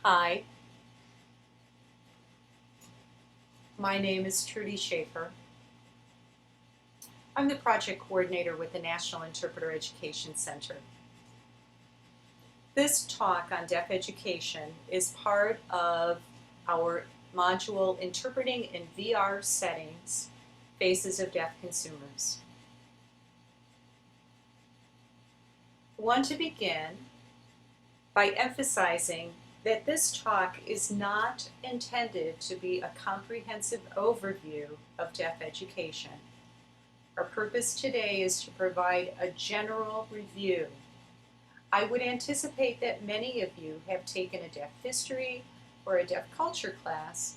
Hi, my name is Trudy Schaefer. I'm the project coordinator with the National Interpreter Education Center. This talk on deaf education is part of our module Interpreting in VR Settings, Faces of Deaf Consumers. I want to begin by emphasizing that this talk is not intended to be a comprehensive overview of deaf education. Our purpose today is to provide a general review. I would anticipate that many of you have taken a deaf history or a deaf culture class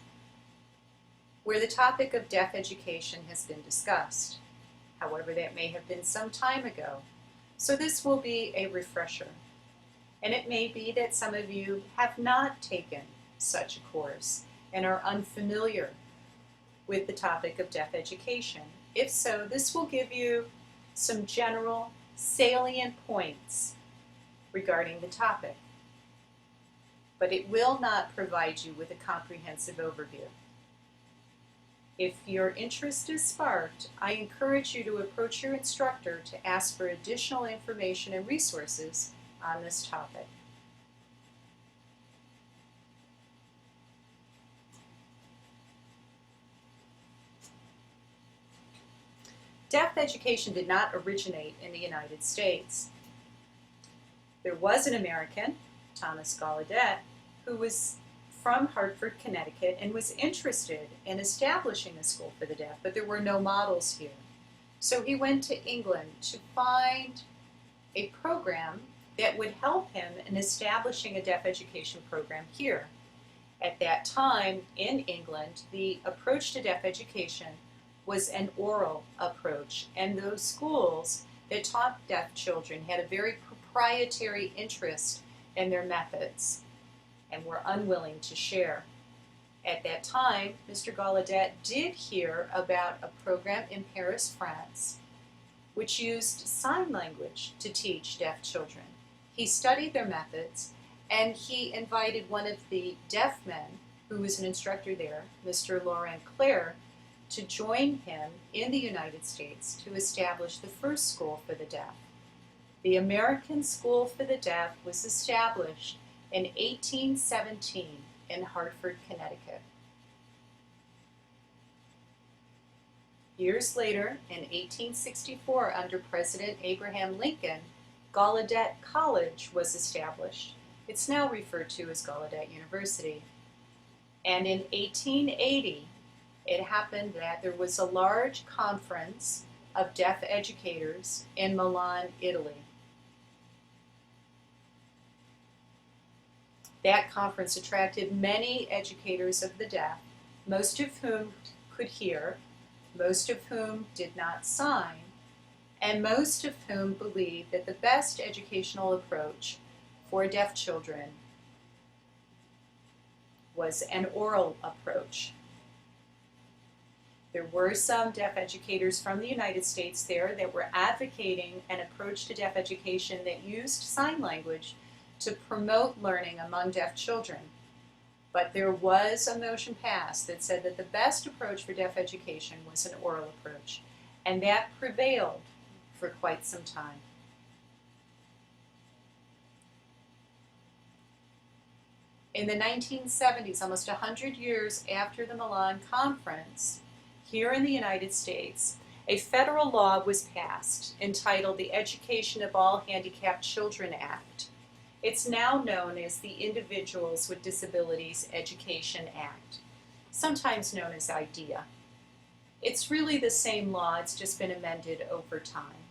where the topic of deaf education has been discussed. However, that may have been some time ago. So this will be a refresher. And it may be that some of you have not taken such a course and are unfamiliar with the topic of deaf education. If so, this will give you some general salient points regarding the topic, but it will not provide you with a comprehensive overview. If your interest is sparked, I encourage you to approach your instructor to ask for additional information and resources on this topic. Deaf education did not originate in the United States. There was an American, Thomas Gallaudet, who was from Hartford, Connecticut, and was interested in establishing a school for the deaf, but there were no models here. So he went to England to find a program that would help him in establishing a deaf education program here. At that time in England, the approach to deaf education was an oral approach, and those schools that taught deaf children had a very proprietary interest in their methods and were unwilling to share. At that time, Mr. Gallaudet did hear about a program in Paris, France, which used sign language to teach deaf children. He studied their methods, and he invited one of the deaf men, who was an instructor there, Mr. Laurent Clerc, to join him in the United States to establish the first school for the deaf. The American School for the Deaf was established in 1817 in Hartford, Connecticut. Years later, in 1864, under President Abraham Lincoln, Gallaudet College was established. It's now referred to as Gallaudet University. And in 1880, it happened that there was a large conference of deaf educators in Milan, Italy. That conference attracted many educators of the deaf, most of whom could hear, most of whom did not sign, and most of whom believed that the best educational approach for deaf children was an oral approach. There were some deaf educators from the United States there that were advocating an approach to deaf education that used sign language to promote learning among deaf children. But there was a motion passed that said that the best approach for deaf education was an oral approach, and that prevailed for quite some time. In the 1970s, almost 100 years after the Milan Conference, here in the United States, a federal law was passed entitled the Education of All Handicapped Children Act. It's now known as the Individuals with Disabilities Education Act, sometimes known as IDEA. It's really the same law, it's just been amended over time.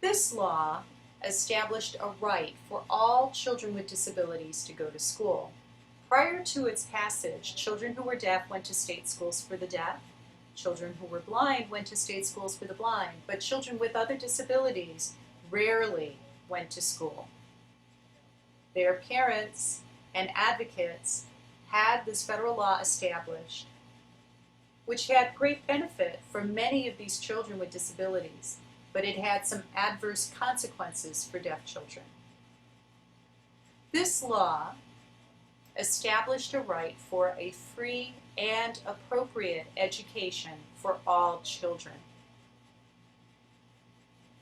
This law established a right for all children with disabilities to go to school. Prior to its passage, children who were deaf went to state schools for the deaf, children who were blind went to state schools for the blind, but children with other disabilities rarely went to school. Their parents and advocates had this federal law established, which had great benefit for many of these children with disabilities, but it had some adverse consequences for deaf children. This law established a right for a free and appropriate education for all children.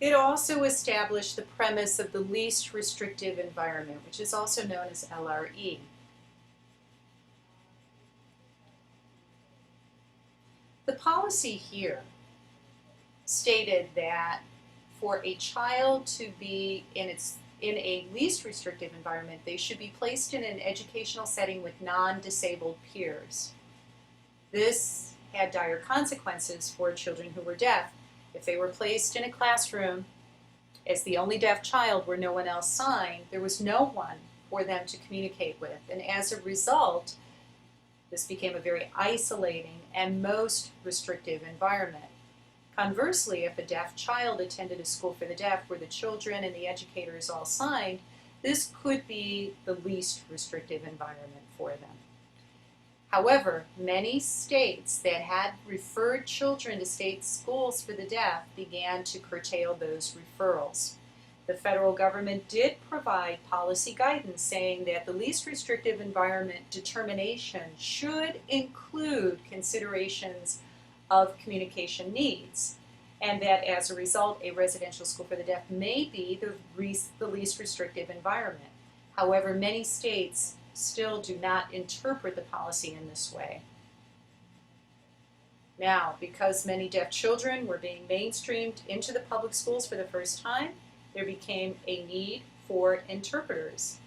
It also established the premise of the least restrictive environment, which is also known as LRE. The policy here stated that for a child to be in a least restrictive environment, they should be placed in an educational setting with non-disabled peers. This had dire consequences for children who were deaf. If they were placed in a classroom as the only deaf child where no one else signed, there was no one for them to communicate with. And as a result, this became a very isolating and most restrictive environment. Conversely, if a deaf child attended a school for the deaf where the children and the educators all signed, this could be the least restrictive environment for them. However, many states that had referred children to state schools for the deaf began to curtail those referrals. The federal government did provide policy guidance saying that the least restrictive environment determination should include considerations of communication needs, and that as a result, a residential school for the deaf may be the least restrictive environment. However, many states still do not interpret the policy in this way. Now, because many deaf children were being mainstreamed into the public schools for the first time, there became a need for interpreters.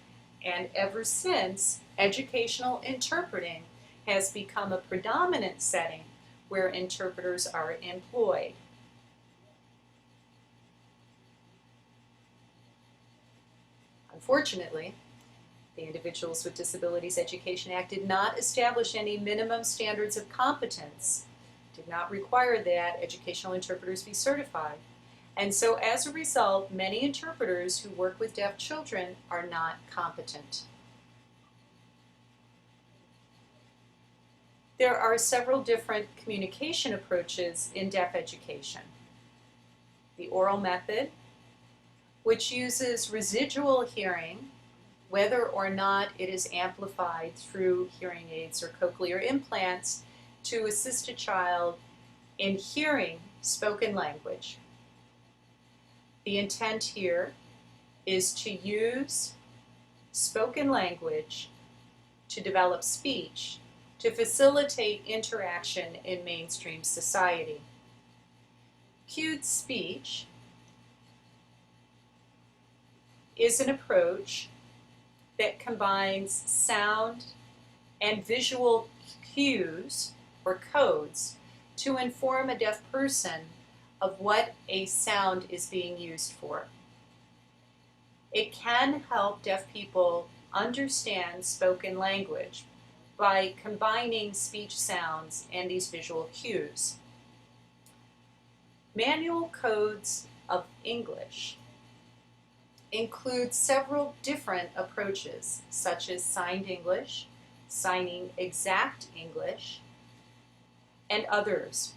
And ever since, educational interpreting has become a predominant setting where interpreters are employed. Unfortunately, the Individuals with Disabilities Education Act did not establish any minimum standards of competence, did not require that educational interpreters be certified. And so as a result, many interpreters who work with deaf children are not competent. There are several different communication approaches in deaf education. The oral method, which uses residual hearing, whether or not it is amplified through hearing aids or cochlear implants, to assist a child in hearing spoken language. The intent here is to use spoken language to develop speech to facilitate interaction in mainstream society. Cued speech is an approach that combines sound and visual cues or codes to inform a deaf person of what a sound is being used for. It can help deaf people understand spoken language by combining speech sounds and these visual cues. Manual codes of English include several different approaches, such as signed English, signing exact English, and others.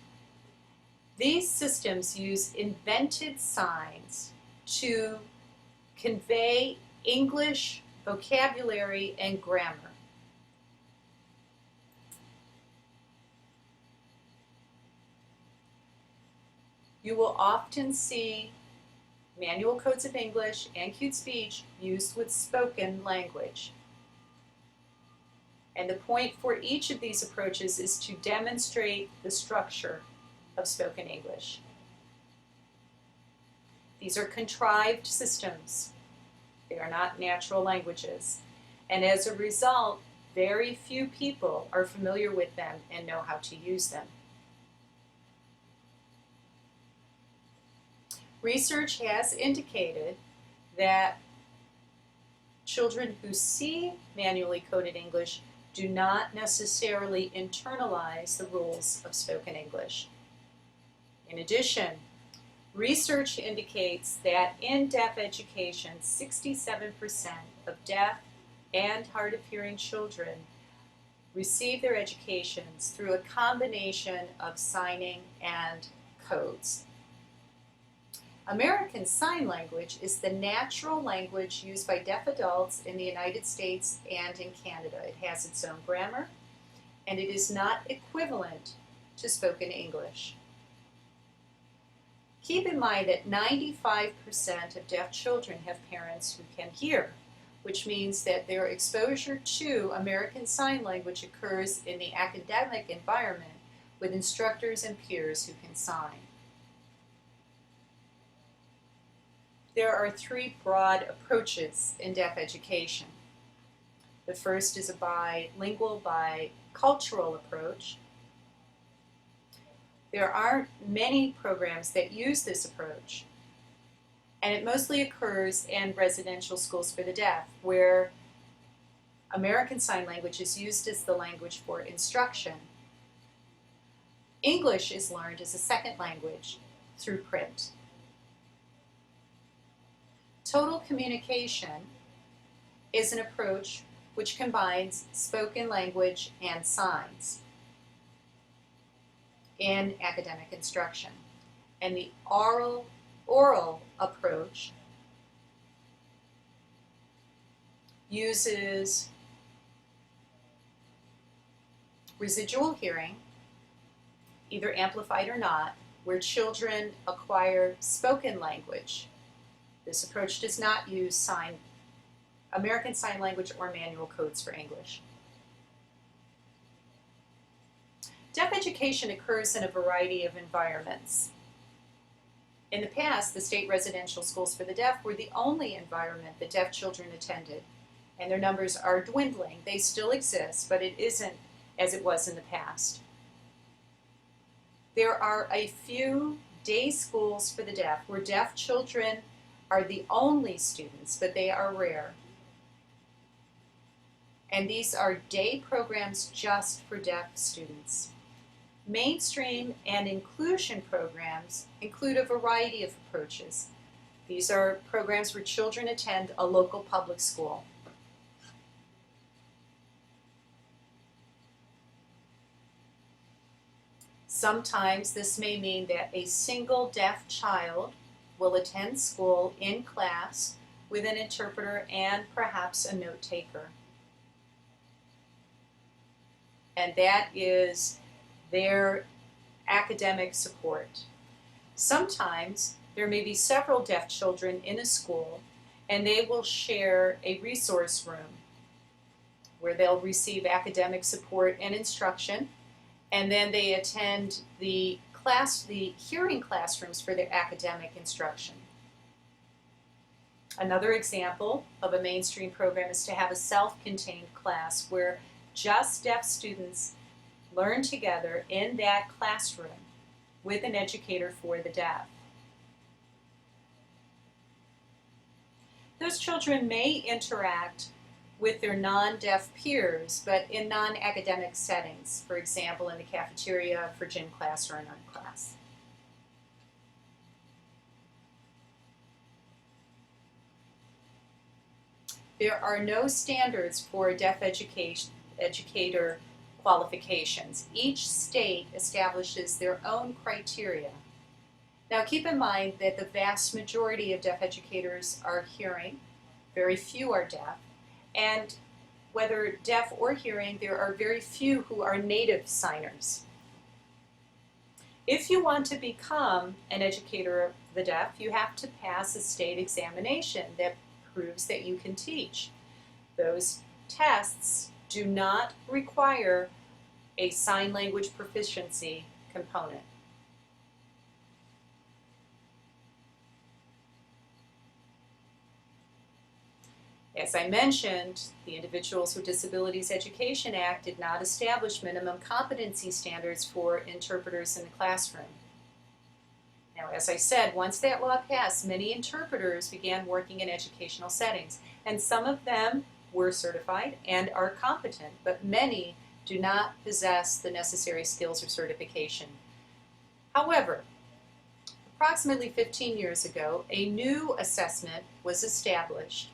These systems use invented signs to convey English vocabulary and grammar. You will often see manual codes of English and cued speech used with spoken language. And the point for each of these approaches is to demonstrate the structure of spoken English. These are contrived systems. They are not natural languages. And as a result, very few people are familiar with them and know how to use them. Research has indicated that children who see manually coded English do not necessarily internalize the rules of spoken English. In addition, research indicates that in deaf education, 67% of deaf and hard of hearing children receive their educations through a combination of signing and codes. American Sign Language is the natural language used by deaf adults in the United States and in Canada. It has its own grammar, and it is not equivalent to spoken English. Keep in mind that 95% of deaf children have parents who can hear, which means that their exposure to American Sign Language occurs in the academic environment with instructors and peers who can sign. There are three broad approaches in deaf education. The first is a bilingual, bicultural approach. There aren't many programs that use this approach, and it mostly occurs in residential schools for the deaf, where American Sign Language is used as the language for instruction. English is learned as a second language through print. Total communication is an approach which combines spoken language and signs in academic instruction. And the oral approach uses residual hearing, either amplified or not, where children acquire spoken language. This approach does not use American Sign Language or manual codes for English. Deaf education occurs in a variety of environments. In the past, the state residential schools for the deaf were the only environment that deaf children attended, and their numbers are dwindling. They still exist, but it isn't as it was in the past. There are a few day schools for the deaf where deaf children are the only students, but they are rare. And these are day programs just for deaf students. Mainstream and inclusion programs include a variety of approaches. These are programs where children attend a local public school. Sometimes this may mean that a single deaf child will attend school in class with an interpreter and perhaps a note taker. And that is their academic support. Sometimes there may be several deaf children in a school, and they will share a resource room where they'll receive academic support and instruction, and then they attend the hearing classrooms for their academic instruction. Another example of a mainstream program is to have a self-contained class where just deaf students learn together in that classroom with an educator for the deaf. Those children may interact with their non-deaf peers, but in non-academic settings, for example, in the cafeteria, for gym class, or an art class. There are no standards for deaf educator qualifications. Each state establishes their own criteria. Now keep in mind that the vast majority of deaf educators are hearing, very few are deaf, and whether deaf or hearing, there are very few who are native signers. If you want to become an educator of the deaf, you have to pass a state examination that proves that you can teach. Those tests do not require a sign language proficiency component. As I mentioned, the Individuals with Disabilities Education Act did not establish minimum competency standards for interpreters in the classroom. Now, as I said, once that law passed, many interpreters began working in educational settings, and some of them were certified and are competent, but many do not possess the necessary skills or certification. However, approximately 15 years ago, a new assessment was established,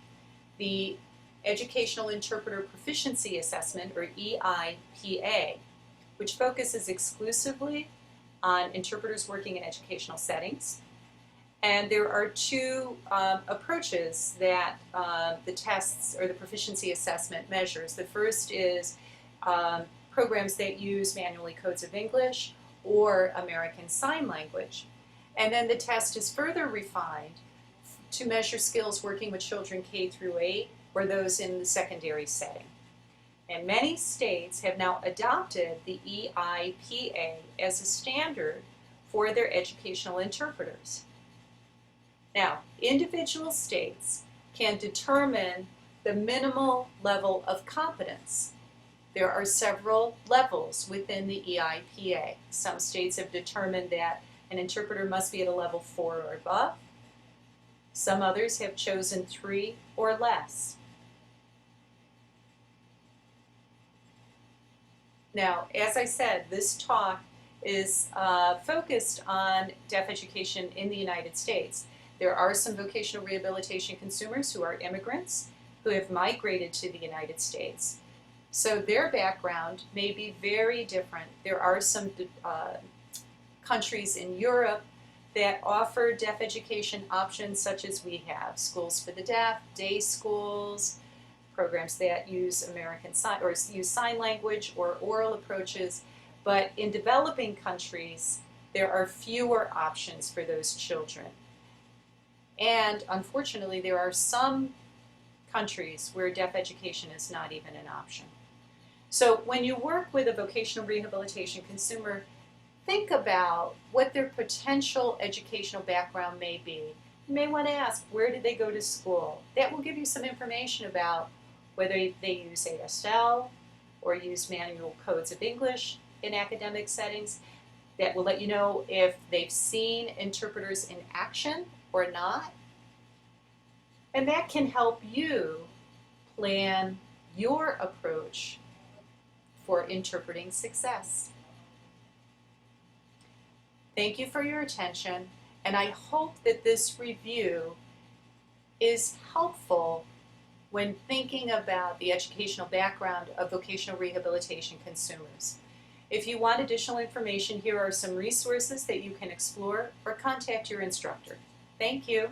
the Educational Interpreter Proficiency Assessment, or EIPA, which focuses exclusively on interpreters working in educational settings, And there are two approaches that the tests or the proficiency assessment measures. The first is programs that use manually codes of English or American Sign Language. And then the test is further refined to measure skills working with children K through 8 or those in the secondary setting. And many states have now adopted the EIPA as a standard for their educational interpreters. Now, individual states can determine the minimal level of competence. There are several levels within the EIPA. Some states have determined that an interpreter must be at a level 4 or above. Some others have chosen 3 or less. Now, as I said, this talk is focused on deaf education in the United States. There are some vocational rehabilitation consumers who are immigrants who have migrated to the United States. So their background may be very different. There are some countries in Europe that offer deaf education options such as we have, schools for the deaf, day schools, programs that use American Sign or use sign language or oral approaches. But in developing countries, there are fewer options for those children. And unfortunately, there are some countries where deaf education is not even an option. So when you work with a vocational rehabilitation consumer, think about what their potential educational background may be. You may want to ask, where did they go to school? That will give you some information about whether they use ASL or use manual codes of English in academic settings. That will let you know if they've seen interpreters in action or not. And that can help you plan your approach for interpreting success. Thank you for your attention, and I hope that this review is helpful when thinking about the educational background of vocational rehabilitation consumers. If you want additional information, here are some resources that you can explore or contact your instructor. Thank you.